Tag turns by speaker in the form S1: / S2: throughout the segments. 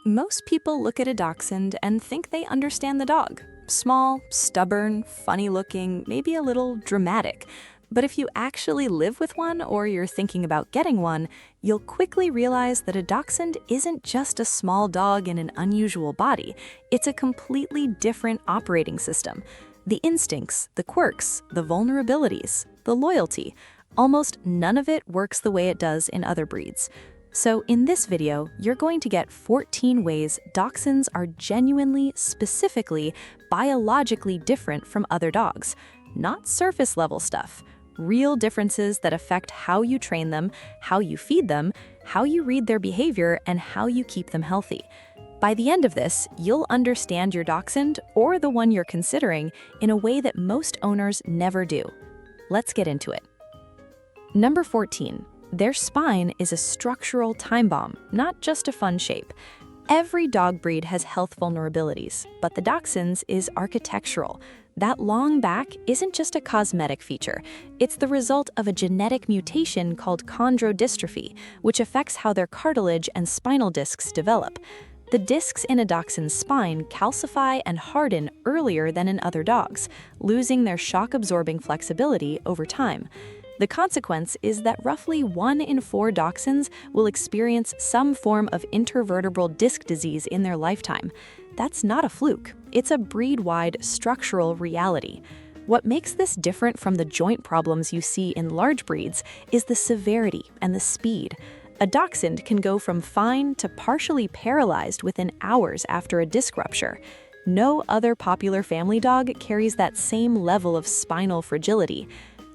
S1: Most people look at a dachshund and think they understand the dog. Small, stubborn, funny-looking, maybe a little dramatic. But if you actually live with one or you're thinking about getting one, you'll quickly realize that a dachshund isn't just a small dog in an unusual body. It's a completely different operating system. The instincts, the quirks, the vulnerabilities, the loyalty, almost none of it works the way it does in other breeds. So in this video, you're going to get 14 ways dachshunds are genuinely, specifically, biologically different from other dogs. Not surface-level stuff. Real differences that affect how you train them, how you feed them, how you read their behavior, and how you keep them healthy. By the end of this, you'll understand your dachshund, or the one you're considering, in a way that most owners never do. Let's get into it. Number 14. Their spine is a structural time bomb, not just a fun shape. Every dog breed has health vulnerabilities, but the Dachshund's is architectural. That long back isn't just a cosmetic feature. It's the result of a genetic mutation called chondrodystrophy, which affects how their cartilage and spinal discs develop. The discs in a Dachshund's spine calcify and harden earlier than in other dogs, losing their shock-absorbing flexibility over time. The consequence is that roughly 1 in 4 Dachshunds will experience some form of intervertebral disc disease in their lifetime. That's not a fluke. It's a breed-wide structural reality. What makes this different from the joint problems you see in large breeds is the severity and the speed. A Dachshund can go from fine to partially paralyzed within hours after a disc rupture. No other popular family dog carries that same level of spinal fragility.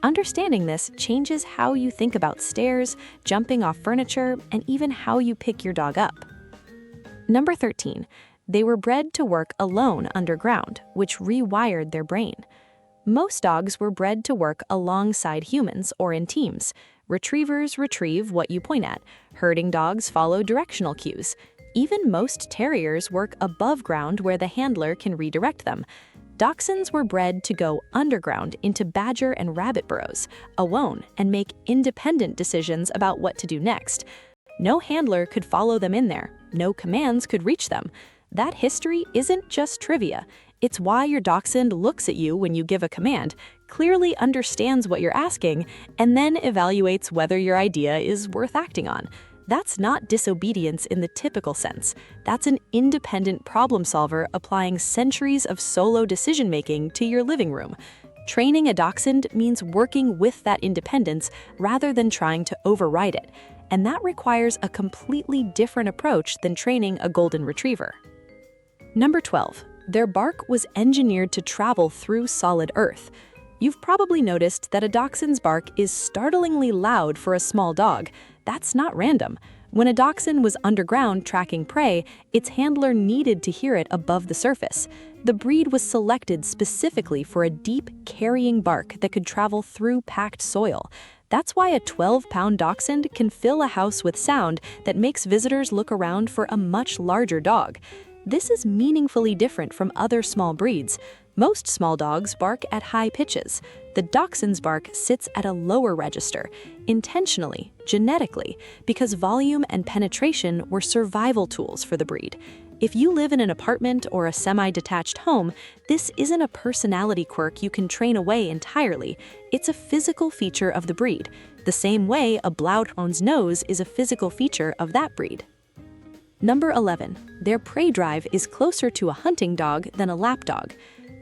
S1: Understanding this changes how you think about stairs, jumping off furniture, and even how you pick your dog up. Number 13. They were bred to work alone underground, which rewired their brain. Most dogs were bred to work alongside humans or in teams. Retrievers retrieve what you point at. Herding dogs follow directional cues. Even most terriers work above ground where the handler can redirect them. Dachshunds were bred to go underground into badger and rabbit burrows, alone, and make independent decisions about what to do next. No handler could follow them in there. No commands could reach them. That history isn't just trivia. It's why your Dachshund looks at you when you give a command, clearly understands what you're asking, and then evaluates whether your idea is worth acting on. That's not disobedience in the typical sense. That's an independent problem solver applying centuries of solo decision-making to your living room. Training a Dachshund means working with that independence rather than trying to override it. And that requires a completely different approach than training a golden retriever. Number 12. Their bark was engineered to travel through solid earth. You've probably noticed that a Dachshund's bark is startlingly loud for a small dog. That's not random. When a Dachshund was underground tracking prey, its handler needed to hear it above the surface. The breed was selected specifically for a deep, carrying bark that could travel through packed soil. That's why a 12-pound Dachshund can fill a house with sound that makes visitors look around for a much larger dog. This is meaningfully different from other small breeds. Most small dogs bark at high pitches. The Dachshund's bark sits at a lower register, intentionally, genetically, because volume and penetration were survival tools for the breed. If you live in an apartment or a semi-detached home, this isn't a personality quirk you can train away entirely. It's a physical feature of the breed, the same way a Bloodhound's nose is a physical feature of that breed. Number 11. Their prey drive is closer to a hunting dog than a lapdog.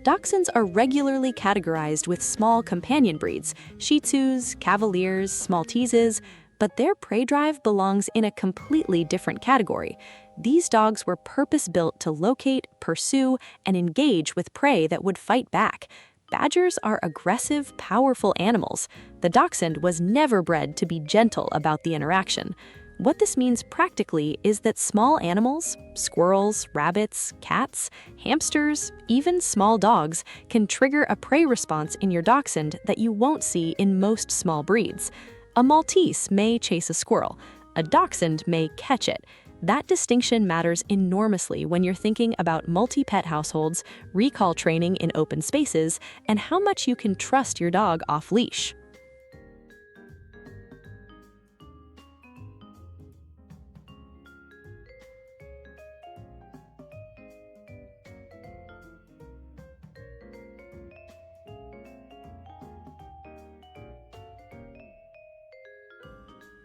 S1: Dachshunds are regularly categorized with small companion breeds, Shih Tzus, Cavaliers, Malteses, but their prey drive belongs in a completely different category. These dogs were purpose-built to locate, pursue, and engage with prey that would fight back. Badgers are aggressive, powerful animals. The Dachshund was never bred to be gentle about the interaction. What this means practically is that small animals, squirrels, rabbits, cats, hamsters, even small dogs, can trigger a prey response in your Dachshund that you won't see in most small breeds. A Maltese may chase a squirrel. A Dachshund may catch it. That distinction matters enormously when you're thinking about multi-pet households, recall training in open spaces, and how much you can trust your dog off-leash.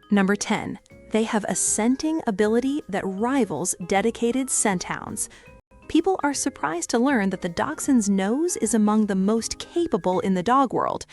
S1: Number 10. They have a scenting ability that rivals dedicated scent hounds. People are surprised to learn that the Dachshund's nose is among the most capable in the dog world.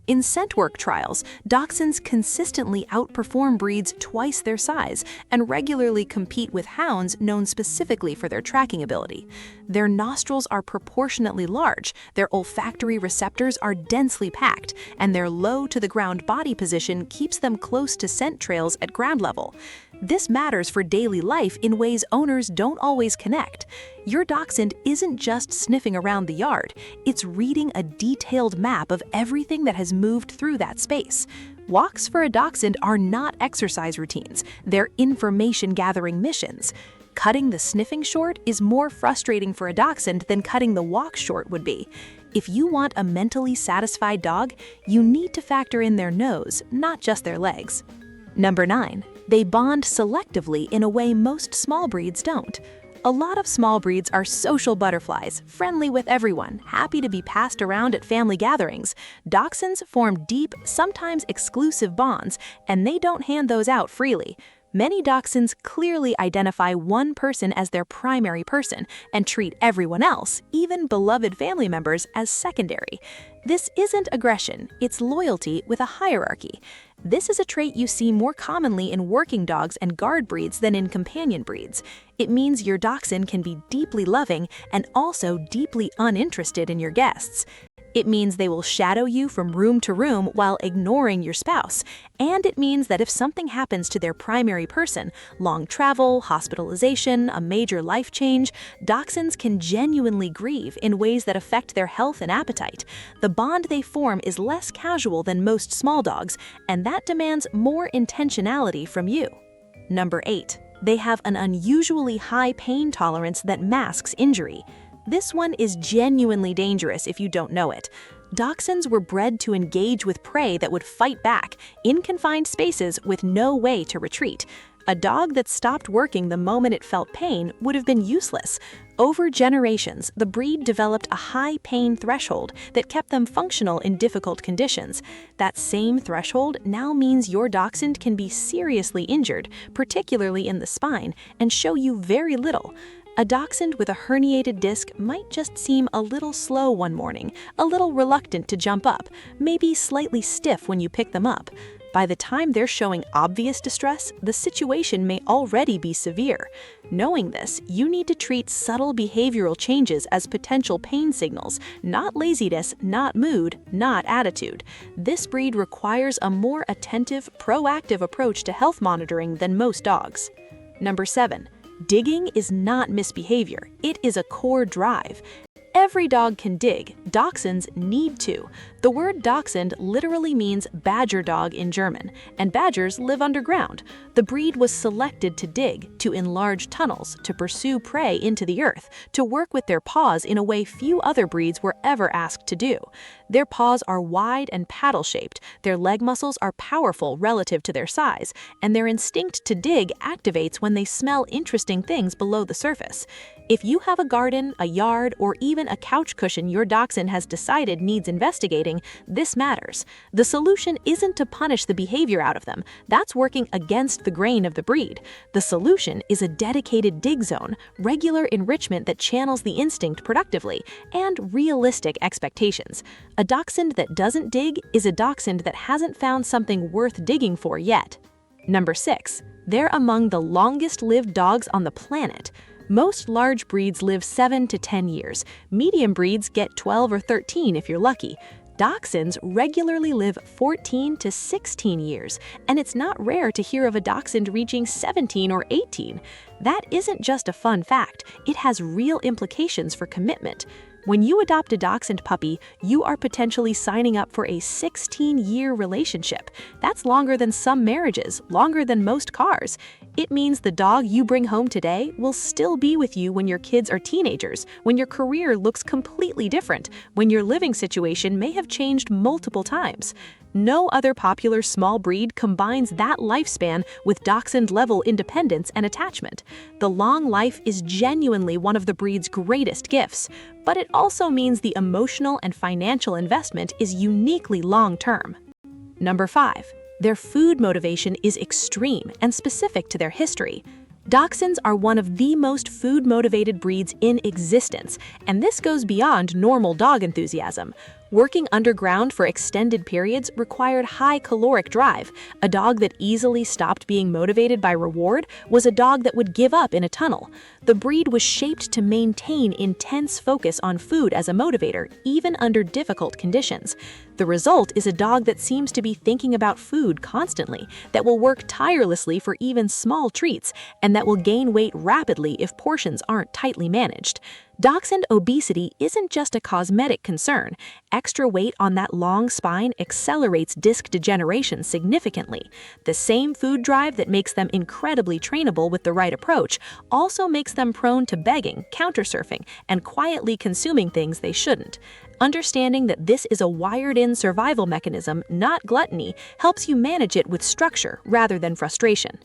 S1: In scent work trials, Dachshunds consistently outperform breeds twice their size and regularly compete with hounds known specifically for their tracking ability. Their nostrils are proportionately large, their olfactory receptors are densely packed, and their low-to-the-ground body position keeps them close to scent trails at ground level. This matters for daily life in ways owners don't always connect. Your Dachshund isn't just sniffing around the yard, it's reading a detailed map of everything that has moved through that space. Walks for a Dachshund are not exercise routines, they're information-gathering missions. Cutting the sniffing short is more frustrating for a Dachshund than cutting the walk short would be. If you want a mentally satisfied dog, you need to factor in their nose, not just their legs. Number 9. They bond selectively in a way most small breeds don't. A lot of small breeds are social butterflies, friendly with everyone, happy to be passed around at family gatherings. Dachshunds form deep, sometimes exclusive bonds, and they don't hand those out freely. Many Dachshunds clearly identify one person as their primary person and treat everyone else, even beloved family members, as secondary. This isn't aggression, it's loyalty with a hierarchy. This is a trait you see more commonly in working dogs and guard breeds than in companion breeds. It means your Dachshund can be deeply loving and also deeply uninterested in your guests. It means they will shadow you from room to room while ignoring your spouse. And it means that if something happens to their primary person, long travel, hospitalization, a major life change, Dachshunds can genuinely grieve in ways that affect their health and appetite. The bond they form is less casual than most small dogs, and that demands more intentionality from you. Number 8. They have an unusually high pain tolerance that masks injury. This one is genuinely dangerous if you don't know it. Dachshunds were bred to engage with prey that would fight back in confined spaces with no way to retreat. A dog that stopped working the moment it felt pain would have been useless. Over generations, the breed developed a high pain threshold that kept them functional in difficult conditions. That same threshold now means your Dachshund can be seriously injured, particularly in the spine, and show you very little. A Dachshund with a herniated disc might just seem a little slow one morning, a little reluctant to jump up, maybe slightly stiff when you pick them up. By the time they're showing obvious distress, the situation may already be severe. Knowing this, you need to treat subtle behavioral changes as potential pain signals, not laziness, not mood, not attitude. This breed requires a more attentive, proactive approach to health monitoring than most dogs. Number 7. Digging is not misbehavior, it is a core drive. Every dog can dig, Dachshunds need to. The word Dachshund literally means badger dog in German, and badgers live underground. The breed was selected to dig, to enlarge tunnels, to pursue prey into the earth, to work with their paws in a way few other breeds were ever asked to do. Their paws are wide and paddle-shaped, their leg muscles are powerful relative to their size, and their instinct to dig activates when they smell interesting things below the surface. If you have a garden, a yard, or even a couch cushion your Dachshund has decided needs investigating, this matters. The solution isn't to punish the behavior out of them. That's working against the grain of the breed. The solution is a dedicated dig zone, regular enrichment that channels the instinct productively, and realistic expectations. A Dachshund that doesn't dig is a Dachshund that hasn't found something worth digging for yet. Number 6. They're among the longest-lived dogs on the planet. Most large breeds live 7 to 10 years. Medium breeds get 12 or 13 if you're lucky. Dachshunds regularly live 14 to 16 years, and it's not rare to hear of a Dachshund reaching 17 or 18. That isn't just a fun fact, it has real implications for commitment. When you adopt a Dachshund puppy, you are potentially signing up for a 16-year relationship. That's longer than some marriages, longer than most cars. It means the dog you bring home today will still be with you when your kids are teenagers, when your career looks completely different, when your living situation may have changed multiple times. No other popular small breed combines that lifespan with Dachshund-level independence and attachment. The long life is genuinely one of the breed's greatest gifts, but it also means the emotional and financial investment is uniquely long-term. Number 5.
S2: Their food motivation is extreme and specific to their history. Dachshunds are one of the most food-motivated breeds in existence, and this goes beyond normal dog enthusiasm. Working underground for extended periods required high caloric drive. A dog that easily stopped being motivated by reward was a dog that would give up in a tunnel. The breed was shaped to maintain intense focus on food as a motivator, even under difficult conditions. The result is a dog that seems to be thinking about food constantly, that will work tirelessly for even small treats, and that will gain weight rapidly if portions aren't tightly managed. Dachshund obesity isn't just a cosmetic concern. Extra weight on that long spine accelerates disc degeneration significantly. The same food drive that makes them incredibly trainable with the right approach also makes them prone to begging, countersurfing, and quietly consuming things they shouldn't. Understanding that this is a wired-in survival mechanism, not gluttony, helps you manage it with structure rather than frustration.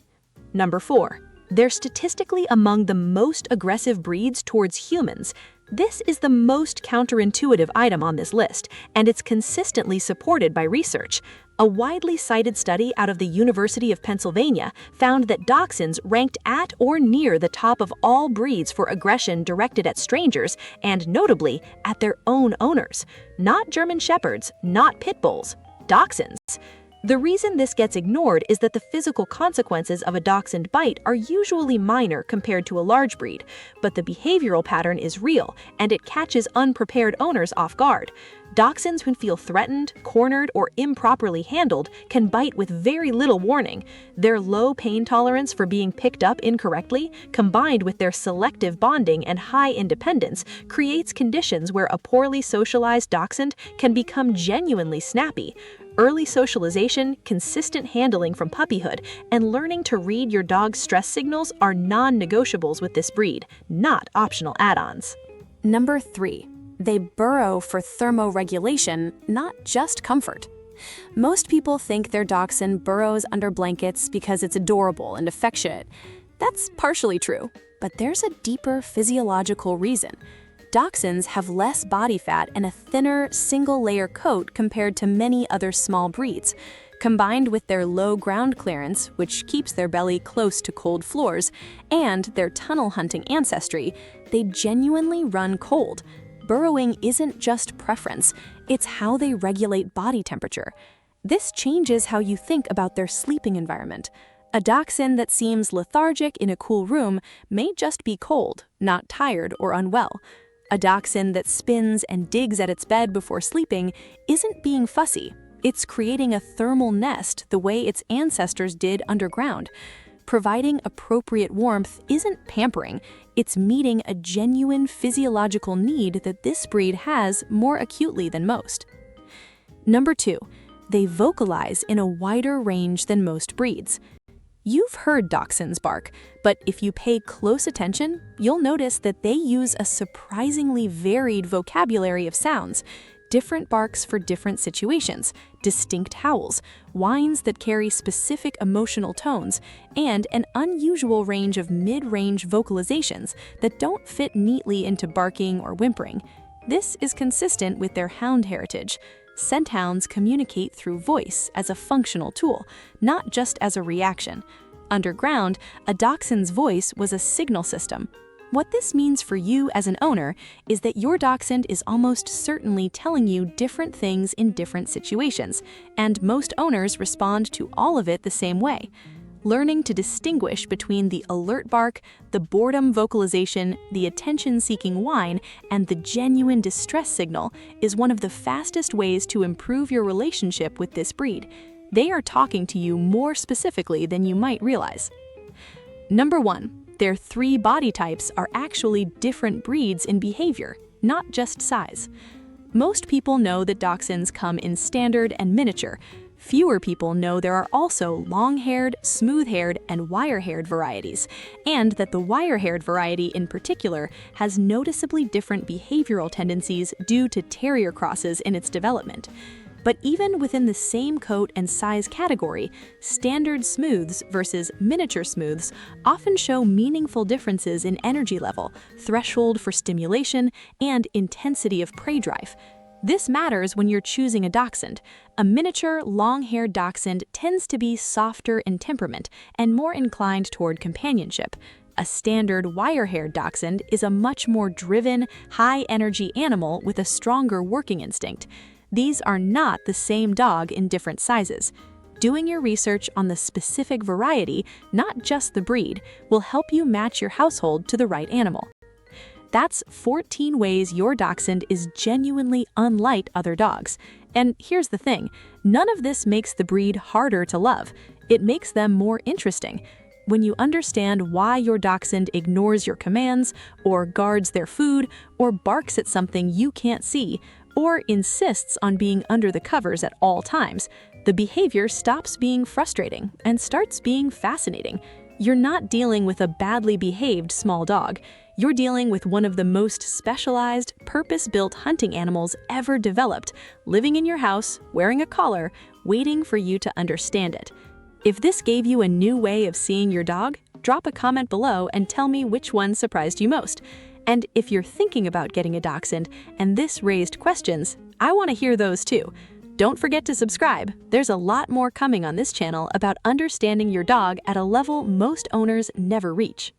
S2: Number 4. They're statistically among the most aggressive breeds towards humans. This is the most counterintuitive item on this list, and it's consistently supported by research. A widely cited study out of the University of Pennsylvania found that Dachshunds ranked at or near the top of all breeds for aggression directed at strangers, and notably, at their own owners. Not German Shepherds, not Pit Bulls, Dachshunds. The reason this gets ignored is that the physical consequences of a Dachshund bite are usually minor compared to a large breed, but the behavioral pattern is real, and it catches unprepared owners off guard. Dachshunds, when feel threatened, cornered, or improperly handled, can bite with very little warning. Their low pain tolerance for being picked up incorrectly, combined with their selective bonding and high independence, creates conditions where a poorly socialized Dachshund can become genuinely snappy. Early socialization, consistent handling from puppyhood, and learning to read your dog's stress signals are non-negotiables with this breed, not optional add-ons.
S1: Number 3. They burrow for thermoregulation, not just comfort. Most people think their Dachshund burrows under blankets because it's adorable and affectionate. That's partially true, but there's a deeper physiological reason. Dachshunds have less body fat and a thinner, single-layer coat compared to many other small breeds. Combined with their low ground clearance, which keeps their belly close to cold floors, and their tunnel-hunting ancestry, they genuinely run cold. Burrowing isn't just preference, it's how they regulate body temperature. This changes how you think about their sleeping environment. A Dachshund that seems lethargic in a cool room may just be cold, not tired or unwell. A Dachshund that spins and digs at its bed before sleeping isn't being fussy. It's creating a thermal nest the way its ancestors did underground. Providing appropriate warmth isn't pampering, it's meeting a genuine physiological need that this breed has more acutely than most. Number 2, they vocalize in a wider range than most breeds. You've heard Dachshunds bark, but if you pay close attention, you'll notice that they use a surprisingly varied vocabulary of sounds. Different barks for different situations, distinct howls, whines that carry specific emotional tones, and an unusual range of mid-range vocalizations that don't fit neatly into barking or whimpering. This is consistent with their hound heritage. Scent hounds communicate through voice as a functional tool, not just as a reaction. Underground, a Dachshund's voice was a signal system. What this means for you as an owner is that your Dachshund is almost certainly telling you different things in different situations, and most owners respond to all of it the same way. Learning to distinguish between the alert bark, the boredom vocalization, the attention-seeking whine, and the genuine distress signal is one of the fastest ways to improve your relationship with this breed. They are talking to you more specifically than you might realize. Number 1, their 3 body types are actually different breeds in behavior, not just size. Most people know that Dachshunds come in standard and miniature. Fewer people know there are also long-haired, smooth-haired, and wire-haired varieties, and that the wire-haired variety in particular has noticeably different behavioral tendencies due to terrier crosses in its development. But even within the same coat and size category, standard smooths versus miniature smooths often show meaningful differences in energy level, threshold for stimulation, and intensity of prey drive.
S2: This matters when you're choosing a Dachshund. A miniature, long-haired Dachshund tends to be softer in temperament and more inclined toward companionship. A standard wire-haired Dachshund is a much more driven, high-energy animal with a stronger working instinct. These are not the same dog in different sizes. Doing your research on the specific variety, not just the breed, will help you match your household to the right animal. That's 14 ways your Dachshund is genuinely unlike other dogs. And here's the thing, none of this makes the breed harder to love. It makes them more interesting. When you understand why your Dachshund ignores your commands, or guards their food, or barks at something you can't see, or insists on being under the covers at all times, the behavior stops being frustrating and starts being fascinating. You're not dealing with a badly behaved small dog. You're dealing with one of the most specialized, purpose-built hunting animals ever developed, living in your house, wearing a collar, waiting for you to understand it. If this gave you a new way of seeing your dog, drop a comment below and tell me which one surprised you most. And if you're thinking about getting a Dachshund and this raised questions, I want to hear those too. Don't forget to subscribe. There's a lot more coming on this channel about understanding your dog at a level most owners never reach.